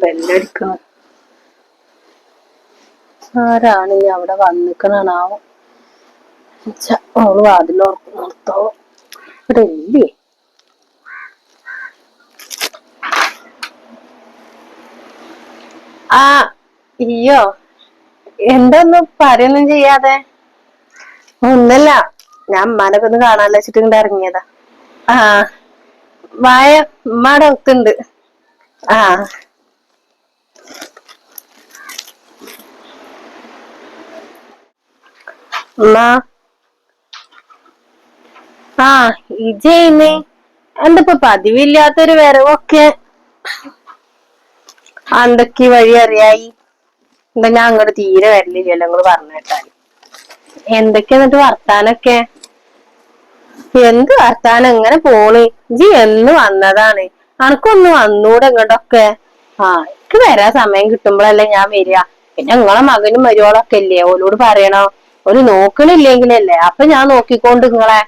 ബെല്ലടിക്കണം. ആരാണ് ഇനി അവിടെ വന്നിക്കണാവോ? ഓള് വാതിലോർത്തോ ഇവിടെ ഇല്ലേ? ആ ഇയ്യോ, എന്തൊന്നും പറയൊന്നും ചെയ്യാതെ. ഒന്നല്ല, ഞാൻ ഉമ്മാനൊക്കെ ഒന്ന് കാണാൻ വെച്ചിട്ട് ഇങ്ങോട്ട് ഇറങ്ങിയതാ. ആ വായ ഉമ്മാടെ ഒത്തുണ്ട്. ആ ഉമ്മ. ആ ഇജയിന്ന് എന്തിപ്പോ പതിവില്ലാത്തൊരു വരവൊക്കെ? എന്തൊക്കെ വഴി അറിയായി? എന്താ ഞാൻ അങ്ങോട്ട് തീരെ വരലില്ലല്ലോ നിങ്ങള് പറഞ്ഞിട്ടാല്. എന്തൊക്കെയാ എന്നിട്ട് വർത്താനൊക്കെ? എന്ത് വർത്താനം, എങ്ങനെ പോണ്? ഇജ്ജ് എന്ന് വന്നതാണ്? അനക്കൊന്ന് വന്നൂടെ ഇങ്ങോട്ടൊക്കെ? ആ എനിക്ക് വരാൻ സമയം കിട്ടുമ്പോഴല്ലേ ഞാൻ വരിക. പിന്നെ നിങ്ങളെ മകനും മരുമോളൊക്കെ ഇല്ലേ, ഓലോട് പറയണോ? ഒരു നോക്കണില്ലെങ്കിലല്ലേ അപ്പൊ ഞാൻ നോക്കിക്കൊണ്ട് നിങ്ങളെ.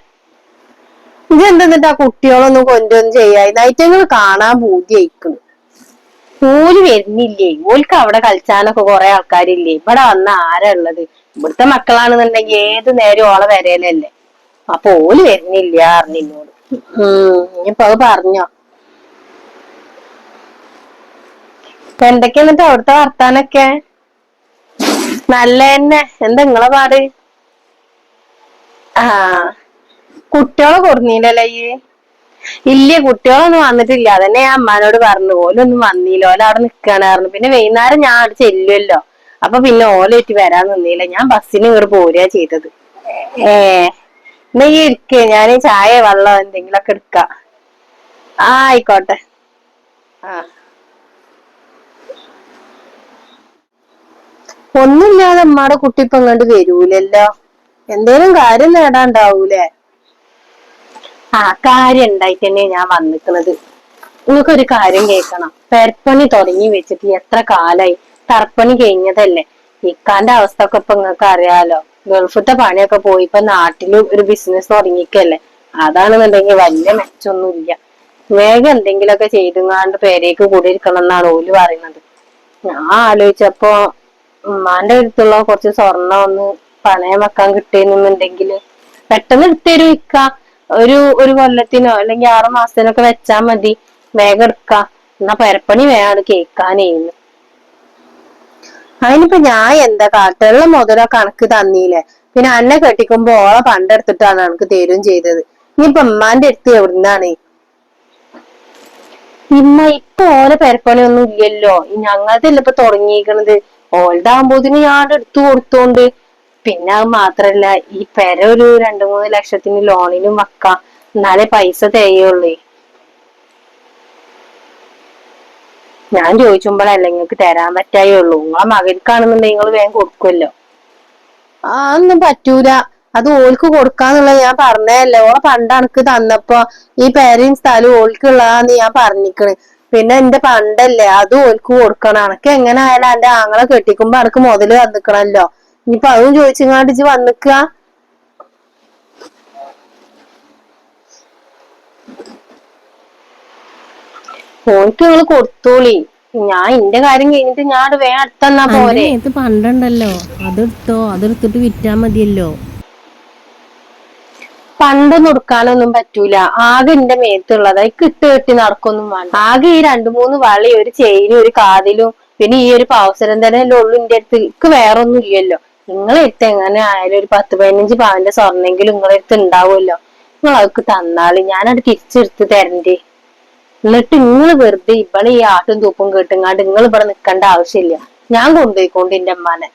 ഇതെന്തെന്നിട്ട് ആ കുട്ടികളൊന്നും കൊണ്ടൊന്നും ചെയ്യായി നൈറ്റങ്ങൾ കാണാൻ പൂതിയായിക്കുന്നു. ഓല് വരുന്നില്ലേ? ഓൽക്ക് അവിടെ കളിച്ചാനൊക്കെ കുറെ ആൾക്കാരില്ലേ? ഇവിടെ വന്ന ആരാ ഉള്ളത്? ഇവിടുത്തെ മക്കളാണെന്നുണ്ടെങ്കിൽ ഏത് നേരം ഓളെ വരലല്ലേ. അപ്പൊ ഓല് വരുന്നില്ല അറിഞ്ഞിന്നോട്. ഇനിയിപ്പൊ അത് പറഞ്ഞോ? എന്തൊക്കെയാ എന്നിട്ട് അവിടുത്തെ വർത്താനൊക്കെ? നല്ലതന്നെ. എന്താ നിങ്ങളെ പാട്? ആ കുട്ടികളെ കൊടുന്നീലല്ലേ ഇയ്യ്? ഇല്ല, കുട്ടികളൊന്നും വന്നിട്ടില്ല. അതന്നെ ഞാൻ അമ്മാനോട് പറഞ്ഞു. ഓലൊന്നും വന്നീല, ഓല അവിടെ നിക്കാണ് പറഞ്ഞു. പിന്നെ വൈകുന്നേരം ഞാൻ അവിടെ ചെല്ലുമല്ലോ, അപ്പൊ പിന്നെ ഓലേറ്റ് വരാൻ നിന്നീല. ഞാൻ ബസ്സിന് ഇങ്ങോട്ട് പോരുക ചെയ്തത്. എന്നാ ഈ ഇരിക്കേ, ഞാൻ ചായ വെള്ളം എന്തെങ്കിലുമൊക്കെ എടുക്കാം. ആ ആയിക്കോട്ടെ. ആ ഒന്നുമില്ലാതെ ഉമ്മാടെ കുട്ടി ഇപ്പൊ ഇങ്ങോട്ട് വരൂലല്ലോ. എന്തേലും കാര്യം നേടാണ്ടാവൂലേ? ആ കാര്യം ഉണ്ടായിട്ട് തന്നെ ഞാൻ വന്നിക്കുന്നത്. നിങ്ങൾക്കൊരു കാര്യം കേൾക്കണം. പെരപ്പണി തുടങ്ങി വെച്ചിട്ട് എത്ര കാലായി? തറപ്പണി കഴിഞ്ഞതല്ലേ? ഇക്കാന്റെ അവസ്ഥ ഒക്കെ ഇപ്പൊ നിങ്ങൾക്ക് അറിയാലോ. ഗൾഫത്തെ പണിയൊക്കെ പോയി ഇപ്പൊ നാട്ടില് ഒരു ബിസിനസ് തുടങ്ങിക്കല്ലേ. അതാണെന്നുണ്ടെങ്കിൽ വലിയ മെച്ചൊന്നുമില്ല. വേഗം എന്തെങ്കിലുമൊക്കെ ചെയ്തുങ്ങാണ്ട് പേരേക്ക് കൂടിയിരിക്കണം എന്നാണ് ഓല് പറയുന്നത്. ഞാൻ ആലോചിച്ചപ്പോ ഉമ്മാന്റെ അടുത്തുള്ള കുറച്ച് സ്വർണ്ണം ഒന്ന് പണയം വെക്കാൻ കിട്ടിയെന്നുണ്ടെങ്കില് പെട്ടെന്ന് എടുത്തരും ഇക്ക. ഒരു കൊല്ലത്തിനോ അല്ലെങ്കിൽ 6 മാസത്തിനൊക്കെ വെച്ചാ മതി. വേഗം എടുക്കാം. എന്നാ പെരപ്പണി വേഗം കേൾക്കാനേന്ന്. അതിനിപ്പോ ഞാൻ എന്താ കാട്ടുള്ള മുതലൊക്കെ കണക്ക് തന്നീല്ലേ. പിന്നെ അന്നെ കെട്ടിക്കുമ്പോ ഓളെ പണ്ടെടുത്തിട്ടാണ് എനിക്ക് തരും ചെയ്തത്. ഇനിയിപ്പൊ ഉമ്മാന്റെ അടുത്ത് എവിടുന്നാണ്? ഇപ്പൊ ഓലെ പെരപ്പണി ഒന്നും ഇല്ലല്ലോ. ഞങ്ങളതല്ല ഇപ്പൊ തുടങ്ങിയിരിക്കണത്. ഓൾതാകുമ്പോതിന് ഞാൻ എടുത്തു കൊടുത്തോണ്ട്. പിന്നെ അത് മാത്രല്ല, ഈ പെര ഒരു 2-3 ലക്ഷത്തിന് ലോണിനും വെക്കാം. എന്നാലേ പൈസ തികയുള്ളൂ. ഞാൻ ചോദിച്ചുമ്പോഴല്ലേ നിങ്ങൾക്ക് തരാൻ പറ്റായേ ഉള്ളൂ. നിങ്ങളെ മകൾക്കാണെന്നുണ്ടെങ്കിൽ നിങ്ങൾ വേഗം കൊടുക്കുമല്ലോ. ഒന്നും പറ്റൂല. അത് ഓൾക്ക് കൊടുക്കാന്നുള്ളത് ഞാൻ പറഞ്ഞതല്ലേ. ഓളെ പണ്ട് അനക്ക് തന്നപ്പോ ഈ പേരയും സ്ഥലവും ഓൾക്കുള്ളതാന്ന് ഞാൻ പറഞ്ഞിക്കണ്. പിന്നെ എന്റെ പണ്ടല്ലേ, അതും ഓൾക്ക് കൊടുക്കണം. അനക്ക് എങ്ങനെ ആയാലും എന്റെ ആങ്ങളെ കെട്ടിക്കുമ്പോ അനക്ക് മുതല് തന്നിക്കണല്ലോ. ഇനിയിപ്പൊ അതും ചോദിച്ചിങ്ങാണ്ട് ഇജ്ജ് വന്നിക്ക? ഓൾക്ക് നിങ്ങള് കൊടുത്തോളി. ഞാൻ എന്റെ കാര്യം കഴിഞ്ഞിട്ട് ഞാൻ വേഗം അടുത്തന്നാ പോരെ. മേത്ത് പണ്ടുണ്ടല്ലോ, അതെടുത്തോ. അതെടുത്തിട്ട് വിറ്റാ മതിയല്ലോ. പണ്ടൊന്നും എടുക്കാനൊന്നും പറ്റൂല. ആകെ എന്റെ മേത്തുള്ളത് ഇട്ട് കെട്ടി നടക്കൊന്നും വേണ്ട. ആകെ ഈ 2-3 വളി, ഒരു ചെയിനും, ഒരു കാതിലും, പിന്നെ ഈ ഒരു പാവസരം തന്നെ അല്ലേ ഉള്ളു എന്റെ അടുത്ത്. എനിക്ക് വേറെ ഒന്നും ഇല്ലല്ലോ. നിങ്ങളെ അടുത്ത് എങ്ങനെ ആയാലും ഒരു 10-15 പവന്റെ സ്വർണ്ണെങ്കിലും നിങ്ങളെ അടുത്ത് ഉണ്ടാവുമല്ലോ. നിങ്ങൾ അവർക്ക് തന്നാളി, ഞാനത് തിരിച്ചെടുത്ത് തരണ്ടേ. എന്നിട്ട് നിങ്ങൾ വെറുതെ ഇവിടെ ഈ ആട്ടും തൂപ്പും കേട്ടുങ്ങാണ്ട് നിങ്ങൾ ഇവിടെ നിൽക്കേണ്ട ആവശ്യമില്ല. ഞാൻ കൊണ്ടുപോയിക്കൊണ്ട് എന്റെ അമ്മാനെ.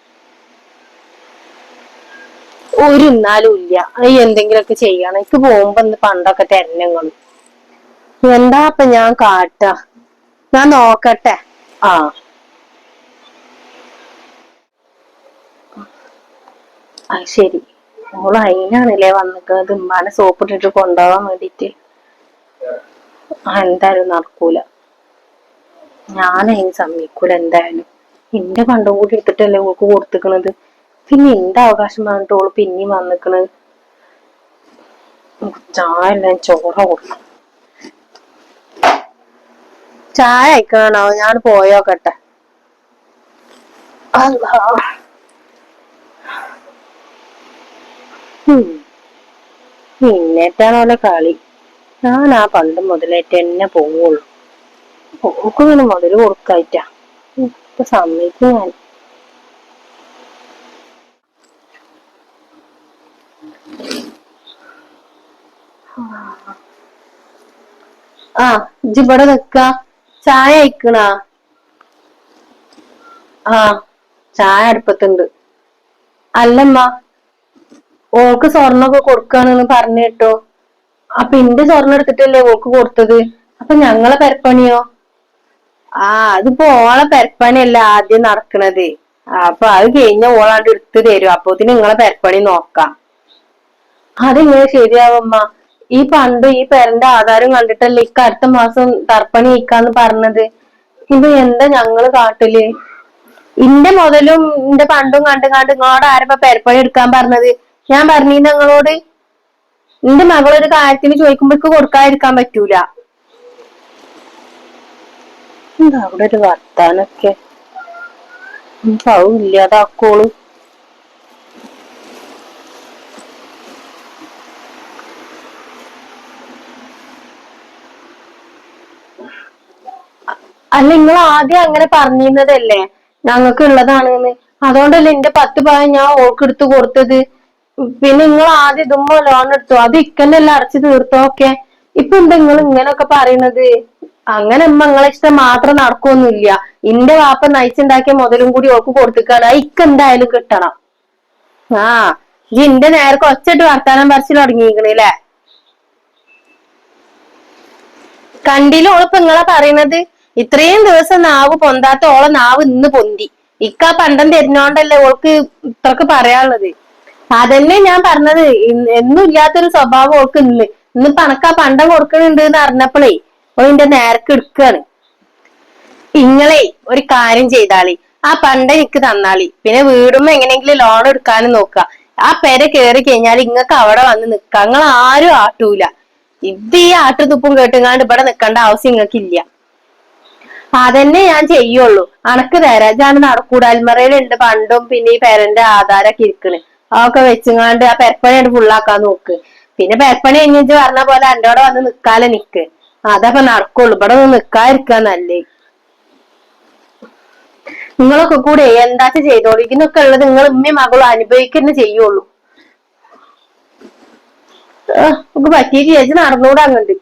ഒരു എന്നാലും ഇല്ല. എന്തെങ്കിലുമൊക്കെ ചെയ്യണം. എനിക്ക് പോകുമ്പോ പണ്ടൊക്കെ തരണങ്ങൾ. എന്താ അപ്പൊ ഞാൻ കാട്ടാ? ഞാൻ നോക്കട്ടെ. ആ ശരി. ഓള് അതിനാണല്ലേ വന്നിക്കുന്നത്, ഉമ്മാനെ സോപ്പിട്ടിട്ട് കൊണ്ടുപോകാൻ വേണ്ടിട്ട്. എന്തായാലും നടക്കൂല. ഞാനതിന് സമ്മതിക്കൂല എന്തായാലും. എന്റെ പണ്ടും കൂടി എടുത്തിട്ടല്ലേ ഓൾക്ക് കൊടുത്തിക്കണത്. പിന്നെ എന്റെ അവകാശം പറഞ്ഞിട്ട് ഓള് പിന്നെയും വന്നിക്കണത്. ചായ എല്ലാം ചോറ കൊടുക്കണം. ചായ അയക്കണോ? ഞാൻ പോയോക്കട്ടെ. അല്ലാ. പിന്നേറ്റാണോലെ കളി. ഞാൻ ആ പണ്ട് മുതലേറ്റ് എന്നെ പോവുള്ളൂ. ഓക്കിങ്ങനെ മുതല് കൊടുക്കായിട്ടാ. ഇപ്പൊ സമ്മതിക്കും ഞാൻ. ആ ഇജ്ജ് ഇവിടെ നിക്ക. ചായ അയക്കണാ? ആ ചായ അടുപ്പത്തുണ്ട്. അല്ലമ്മ, ഓൾക്ക് സ്വർണ്ണൊക്കെ കൊടുക്കാണെന്ന് പറഞ്ഞ കേട്ടോ. അപ്പൊ ഇന്റെ സ്വർണ്ണം എടുത്തിട്ടല്ലേ ഓൾക്ക് കൊടുത്തത്. അപ്പൊ ഞങ്ങളെ പെരപ്പണിയോ? ആ അതിപ്പോ ഓളെ പെരപ്പണിയല്ല ആദ്യം നടക്കണത്. അപ്പൊ അത് കഴിഞ്ഞ ഓളാണ്ട് എടുത്തു തരും. അപ്പൊത്തിന് നിങ്ങളെ പെരപ്പണി നോക്കാം. അതെങ്ങനെ ശരിയാവമ്മ? ഈ പണ്ട് ഈ പെരന്റെ ആധാരം കണ്ടിട്ടല്ലേ ഇക്ക അടുത്ത മാസം തർപ്പണി അയക്കാന്ന് പറഞ്ഞത്. ഇത് എന്താ ഞങ്ങള് കാട്ടില്? ഇന്റെ മുതലും ഇന്റെ പണ്ടും കണ്ടുകാണ്ട് നിങ്ങളോട് ആരപ്പ പെരപ്പണി എടുക്കാൻ പറഞ്ഞത്? ഞാൻ പറഞ്ഞീന്ന് നിങ്ങളോട്. എന്റെ മകളൊരു കാര്യത്തിന് ചോദിക്കുമ്പോഴേക്ക് കൊടുക്കാതിരിക്കാൻ പറ്റൂല. എന്താ അവിടെ ഒരു വർത്താനൊക്കെ? ഇല്ലാതാക്കോളൂ. അല്ല, നിങ്ങൾ ആദ്യം അങ്ങനെ പറഞ്ഞിരുന്നതല്ലേ ഞങ്ങൾക്ക് ഉള്ളതാണെന്ന്. അതുകൊണ്ടല്ലേ എന്റെ 10 പവൻ ഞാൻ ഓൾക്ക് എടുത്ത് കൊടുത്തത്. പിന്നെ നിങ്ങൾ ആദ്യം ഇതുമ്പോ ലോൺ എടുത്തു. അത് ഇക്കന്നെല്ലാം അടച്ചു തീർത്തോക്കെ. ഇപ്പൊ എന്താ നിങ്ങൾ ഇങ്ങനൊക്കെ പറയുന്നത്? അങ്ങനെ അമ്മ നിങ്ങളെ ഇഷ്ടം മാത്രം നടക്കൊന്നുമില്ല. ഇന്റെ വാപ്പ നയിച്ചുണ്ടാക്കിയ മുതലും കൂടി ഓൾക്ക് കൊടുത്തിക്കാണ്. ഇക്ക എന്തായാലും കിട്ടണം. ആ ഇന്റെ നേർക്ക് ഒച്ചട്ട് വർത്താനം പറിച്ചിൽ തുടങ്ങിയിരിക്കണല്ലേ? കണ്ടില്ല ഓളിപ്പോ നിങ്ങളെ പറയുന്നത്? ഇത്രയും ദിവസം നാവ് പൊന്താത്ത ഓളെ നാവ് ഇന്ന് പൊന്തി. ഇക്ക പണ്ടം തരുന്നോണ്ടല്ലേ ഓൾക്ക് ഇത്രക്ക് പറയാനുള്ളത്. അതന്നെ ഞാൻ പറഞ്ഞത്. എന്നും ഇല്ലാത്തൊരു സ്വഭാവം ഓൾക്ക് ഇന്ന് പണക്കാ പണ്ടം കൊടുക്കണുണ്ട് എന്ന് അറിഞ്ഞപ്പോഴേ ഓളിന്റെ നേർക്ക് എടുക്കാണ്. ഇങ്ങളെ ഒരു കാര്യം ചെയ്താളി, ആ പണ്ടം എനിക്ക് തന്നാളി. പിന്നെ വീടുമ്പോ എങ്ങനെയെങ്കിലും ലോൺ എടുക്കാനും നോക്കുക. ആ പെര കേറി കഴിഞ്ഞാൽ ഇങ്ങക്ക് അവിടെ വന്ന് നിക്കാം. നിങ്ങൾ ആരും ആട്ടൂല. ഇത് ഈ ആട്ടുതുപ്പും കേട്ടുങ്ങാണ്ട് ഇവിടെ നിക്കേണ്ട ആവശ്യം നിങ്ങൾക്ക് ഇല്ല. അതന്നെ ഞാൻ ചെയ്യുള്ളൂ. അനക്ക് തരാം. ഞാൻ നടക്കൂടാൽമറയിലുണ്ട് പണ്ടും പിന്നെ ഈ പെരന്റെ ആധാരൊക്കെ ഇരിക്കണ്. അതൊക്കെ വെച്ചുങ്ങാണ്ട് ആ പെരപ്പണിയായിട്ട് ഫുള്ളാക്കാൻ നോക്ക്. പിന്നെ പെരപ്പണി കഴിഞ്ഞിട്ട് പറഞ്ഞ പോലെ എന്റെ അവിടെ വന്ന് നിക്കാലെ നിക്ക്. അതപ്പൊ നടക്കുള്ളൂ. ഇവിടെ ഒന്ന് നിക്കാതിരിക്കാ നല്ലേ. നിങ്ങളൊക്കെ കൂടെ എന്താച്ച ചെയ്തോളൂ. ഇതിനൊക്കെ ഉള്ളത് നിങ്ങൾ ഉമ്മയും മകളും അനുഭവിക്കുന്ന ചെയ്യുള്ളൂ. നമുക്ക് പറ്റിയിട്ട് ചേച്ചി നടന്നുകൂടെ അങ്ങണ്ട്.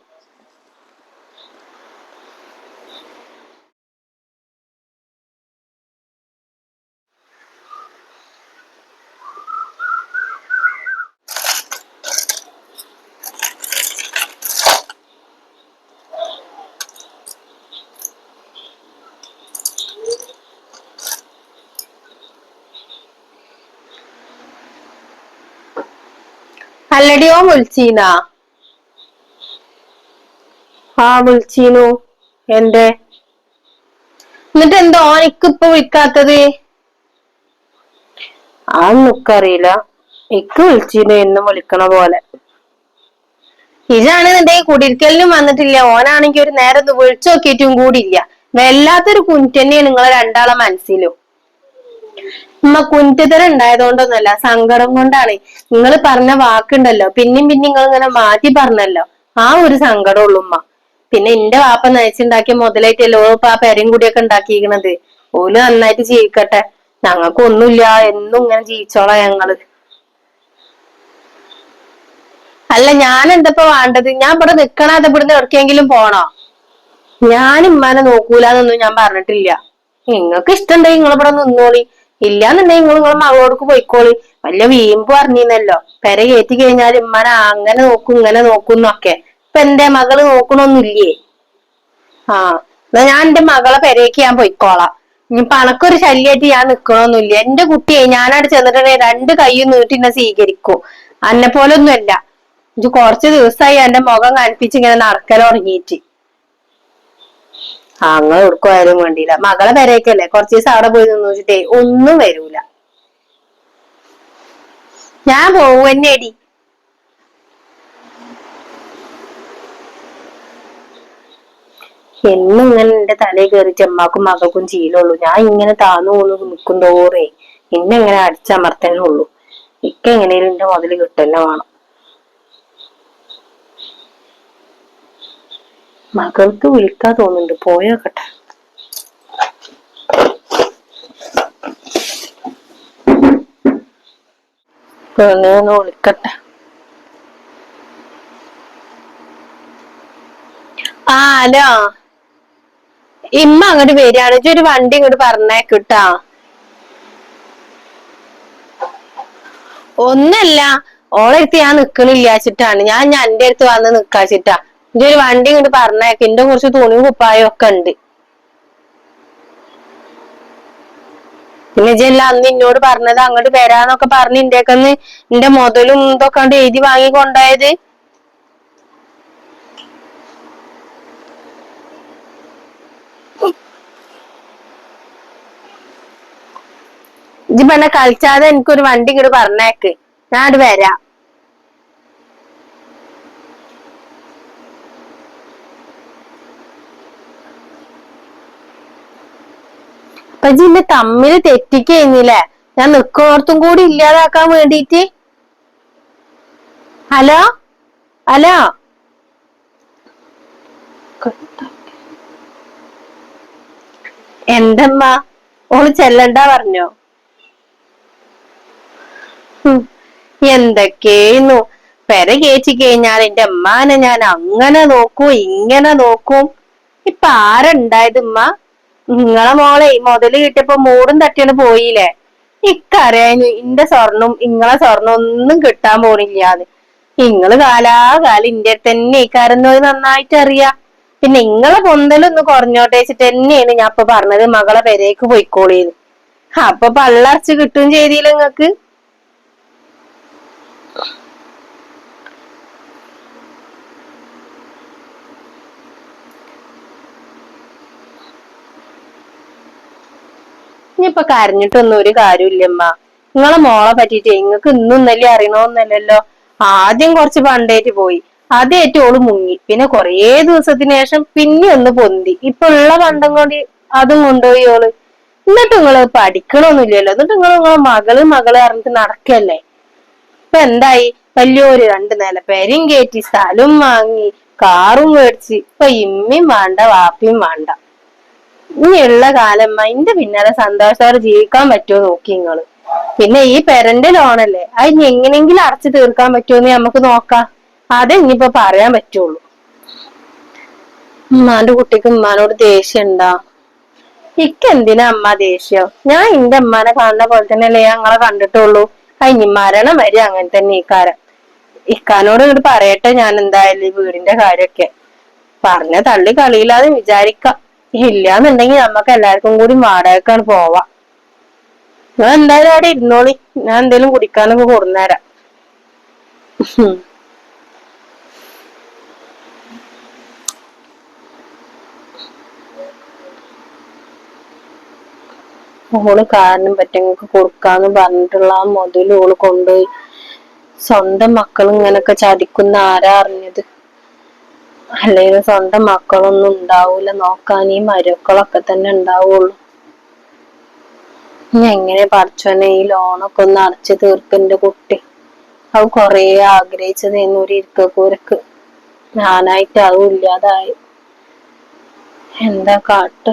അല്ലടിയോ വിളിച്ചീനാ? ആ വിളിച്ചീനു. എന്തേ? എന്നിട്ട് എന്താ ഓനിക്ക് ഇപ്പൊ വിളിക്കാത്തത്? അതൊന്നുക്കറിയില്ല. ഇക്ക് വിളിച്ചീനു എന്നും വിളിക്കണ പോലെ. ഇതാണെന്നുണ്ടെങ്കിൽ കുടിരിക്കലിനും വന്നിട്ടില്ല. ഓനാണെങ്കിൽ ഒരു നേരം ഒന്ന് വിളിച്ചു നോക്കിയിട്ടും കൂടിയില്ല. വല്ലാത്തൊരു കുറ്റന്നെയാണ് നിങ്ങളെ രണ്ടാളെ മനസ്സിലും. ഉമ്മ കുറ്റത്തരം ഉണ്ടായതുകൊണ്ടൊന്നല്ല, സങ്കടം കൊണ്ടാണ്. നിങ്ങൾ പറഞ്ഞ വാക്കുണ്ടല്ലോ പിന്നെയും പിന്നെ നിങ്ങൾ ഇങ്ങനെ മാറ്റി പറഞ്ഞല്ലോ, ആ ഒരു സങ്കടം ഉള്ളു ഉമ്മ. പിന്നെ എന്റെ വാപ്പ നയിച്ചുണ്ടാക്കിയ മുതലായിട്ടല്ലോ ഇപ്പൊ ആ പെരയും കൂടിയൊക്കെ ഉണ്ടാക്കിയിരിക്കണത്. ഓല് നന്നായിട്ട് ജീവിക്കട്ടെ. ഞങ്ങൾക്കൊന്നുമില്ല, എന്നും ഇങ്ങനെ ജീവിച്ചോളാം ഞങ്ങള്. അല്ല, ഞാൻ എന്തപ്പോ വേണ്ടത്? ഞാൻ ഇവിടെ നിക്കണത് ഇവിടുന്ന് എവിടേക്കെങ്കിലും പോണോ? ഞാൻ ഉമ്മാനെ നോക്കൂലെന്നൊന്നും ഞാൻ പറഞ്ഞിട്ടില്ല. നിങ്ങക്ക് ഇഷ്ടമുണ്ടെങ്കിൽ നിങ്ങൾ ഇവിടെ നിന്നോളി. ഇല്ലാന്നുണ്ടെങ്കിൽ നിങ്ങൾ നിങ്ങളെ മകളോടക്ക് പോയിക്കോളി. വല്ല വീമ്പ് പറഞ്ഞിരുന്നല്ലോ പെര കയറ്റി കഴിഞ്ഞാൽ ഉമ്മാനെ അങ്ങനെ നോക്കും ഇങ്ങനെ നോക്കും എന്നൊക്കെ. ഇപ്പൊ എന്റെ മകള് നോക്കണൊന്നുമില്ലേ? ആ എന്നാ ഞാൻ എന്റെ മകളെ പെരേക്ക് ഞാൻ പോയിക്കോളാം. ഇനി പണക്കൊരു ശല്യമായിട്ട് ഞാൻ നിക്കണൊന്നുമില്ല. എന്റെ കുട്ടിയെ ഞാനവിടെ ചെന്നിട്ടുണ്ടെങ്കിൽ 2 കൈയും നീട്ടി എന്നെ സ്വീകരിക്കും. അന്നെ പോലൊന്നുമല്ല. ഇത് കുറച്ച് ദിവസമായി എന്റെ മുഖം കനിപ്പിച്ച് ഇങ്ങനെ നടക്കൽ തുടങ്ങിയിട്ട്. അങ്ങനെ എടുക്കുവായാലും വേണ്ടിയില്ല. മകളെ പെരേക്കല്ലേ കുറച്ച് ദിവസം അവിടെ പോയി നിന്ന് വെച്ചിട്ടേ ഒന്നും വരൂല. ഞാൻ പോവന്നേടി. എന്നും ഇങ്ങനെ എന്റെ തലയിൽ കയറിയിട്ട് അമ്മാക്കും മകൾക്കും ചെയ്യലുള്ളൂ. ഞാൻ ഇങ്ങനെ താന്നു പോന്നു നിൽക്കും തോറേ എന്നെ ഇങ്ങനെ അടിച്ചമർത്തന്നെ ഉള്ളൂ. ഇക്ക എങ്ങനെയും എന്റെ മുതല് കിട്ടന്നെ വേണം. മകൾക്ക് വിളിക്കാൻ തോന്നുന്നുണ്ട്, പോയോക്കട്ടെ. ഒന്ന് വിളിക്കട്ടെ. ഹലോ, ഇമ്മ അങ്ങോട്ട് വരികയാണ്. ഒരു വണ്ടി ഇങ്ങോട്ട് പറഞ്ഞേക്കിട്ടാ. ഒന്നല്ല, ഓളെ അടുത്ത് ഞാൻ നിക്കണില്ലാച്ചിട്ടാണ്. ഞാൻ എന്റെ അടുത്ത് വന്ന് നിക്കാച്ചിട്ടാ. ഒരു വണ്ടി ഇങ്ങോട്ട് പറഞ്ഞേക്ക്. എന്റെ കുറച്ച് തുണിയും കുപ്പായും ഒക്കെ ഉണ്ട്. പിന്നെ ഇജ്ജെല്ലാം അന്ന് എന്നോട് പറഞ്ഞത് അങ്ങോട്ട് വരാന്നൊക്കെ പറഞ്ഞ് ഇന്റെക്കന്ന് എന്റെ മുതലും ഇതൊക്കെ കണ്ട് എഴുതി വാങ്ങി കൊണ്ടായത്. ഇജ്ജ് പറഞ്ഞ കളിച്ചാതെ എനിക്കൊരു വണ്ടി ഇങ്ങോട്ട് പറഞ്ഞേക്ക്. ഞാൻ അത് വരാം. അപ്പൊ ഇജ്ജ് തമ്മില് തെറ്റിക്കഴിഞ്ഞില്ലേ? ഞാൻ നിക്കുന്നോടത്തും കൂടി ഇല്ലാതാക്കാൻ വേണ്ടീട്ട്. ഹലോ ഹലോ, എന്തമ്മ ഓള് ചെല്ലണ്ട പറഞ്ഞോ? എന്തൊക്കെയായിരുന്നു പെര കേച്ചി കഴിഞ്ഞാൽ എന്റെ അമ്മാനെ ഞാൻ അങ്ങനെ നോക്കും ഇങ്ങനെ നോക്കും. ഇപ്പൊ ആരുണ്ടായത് ഉമ്മ? നിങ്ങളെ മോളെ മുതല് കിട്ടിയപ്പോ മൂടും തട്ടിയാണ് പോയില്ലേ? ഇക്കറിയാന് ഇന്റെ സ്വർണം ഇങ്ങളെ സ്വർണം ഒന്നും കിട്ടാൻ പോണില്ലാന്ന്. ഇങ്ങള് കാലാകാലം ഇന്റെ അടുത്ത് തന്നെ ഇക്കാരെന്നത് നന്നായിട്ട് അറിയാം. പിന്നെ ഇങ്ങളെ പൊന്തലൊന്ന് കുറഞ്ഞോട്ടെ വെച്ചിട്ട് തന്നെയാണ് ഞാൻ ഇപ്പൊ പറഞ്ഞത് മകളെ പെരേക്ക് പോയിക്കോളീന്ന്. അപ്പൊ പള്ളറച്ച് കിട്ടും ചെയ്തില്ല നിങ്ങക്ക്. ഇനിയിപ്പൊ കരഞ്ഞിട്ടൊന്നും ഒരു കാര്യമില്ലമ്മ. നിങ്ങളെ മോളെ പറ്റിട്ട് നിങ്ങക്ക് ഇന്നും ഇന്നലെ അറിയണോന്നല്ലല്ലോ. ആദ്യം കുറച്ച് പണ്ടേറ്റ് പോയി, അതേറ്റ് ഓള് മുങ്ങി. പിന്നെ കൊറേ ദിവസത്തിന് ശേഷം പിന്നെ ഒന്ന് പൊന്തി. ഇപ്പൊ ഉള്ള പണ്ടം കൊണ്ട് അതും കൊണ്ടുപോയി ഓള്. എന്നിട്ട് നിങ്ങള് പഠിക്കണമൊന്നുമില്ലല്ലോ. എന്നിട്ട് നിങ്ങളെ മകള് അറിഞ്ഞിട്ട് നടക്കല്ലേ. ഇപ്പൊ എന്തായി? വലിയൊരു 2 നില പെരയും കയറ്റി, സ്ഥലവും വാങ്ങി, കാറും മേടിച്ച്. ഇപ്പൊ ഇമ്മയും വേണ്ട വാപ്പിയും വേണ്ട. ഇനിയുള്ള കാലം അതിന്റെ പിന്നാലെ സന്തോഷത്തോടെ ജീവിക്കാൻ പറ്റുമോ നോക്കി നിങ്ങള്. പിന്നെ ഈ പെരന്റെ ലോണല്ലേ, അത് ഇനി എങ്ങനെയെങ്കിലും അടച്ചു തീർക്കാൻ പറ്റുമെന്ന് നമുക്ക് നോക്കാം. അതെ ഇനിയിപ്പോ പറയാൻ പറ്റുള്ളൂ. ഉമ്മാന്റെ കുട്ടിക്ക് ഉമ്മാനോട് ദേഷ്യം ഉണ്ടാ? എന്തിനാ അമ്മ ദേഷ്യം? ഞാൻ എന്റെ അമ്മാനെ കാണുന്ന പോലെ തന്നെയല്ലേ ഞങ്ങളെ കണ്ടിട്ടുള്ളൂ. ഇനി മരണം വരെ അങ്ങനെ തന്നെ ഇക്കാരം. ഇക്കാനോട് ഇങ്ങോട്ട് പറയട്ടെ ഞാൻ എന്തായാലും ഈ വീടിന്റെ കാര്യമൊക്കെ. പറഞ്ഞ തള്ളി കളിയില്ലാതെ വിചാരിക്കാം. ഇല്ലാന്നുണ്ടെങ്കിൽ നമ്മക്ക് എല്ലാവർക്കും കൂടി വാടകക്കാണ് പോവാം. ഞാൻ എന്തായാലും അവിടെ ഇരുന്നോളി. ഞാൻ എന്തേലും കുടിക്കാനൊക്കെ കൊടുന്നേരാം. ഓള് കാരണം പറ്റങ്ങൾക്ക് കൊടുക്കാന്ന് പറഞ്ഞിട്ടുള്ള ആ മുതല് ഓള് കൊണ്ടുപോയി. സ്വന്തം മക്കൾ ഇങ്ങനൊക്കെ ചതിക്കുന്ന ആരാ അറിഞ്ഞത്? അല്ലെങ്കിൽ സ്വന്തം മക്കളൊന്നും ഉണ്ടാവൂല നോക്കാൻ, ഈ മരുക്കളൊക്കെ തന്നെ ഉണ്ടാവുള്ളൂ. ഇനി എങ്ങനെ പഠിച്ചോനെ ഈ ലോണൊക്കെ ഒന്ന് അടച്ചു തീർക്കെന്റെ കുട്ടി. അത് കൊറേ ആഗ്രഹിച്ചതായിരുന്നു ഒരു ഇരിക്കക്കൂരക്ക്. ഞാനായിട്ട് അതും ഇല്ലാതായി. എന്താ കാട്ട്?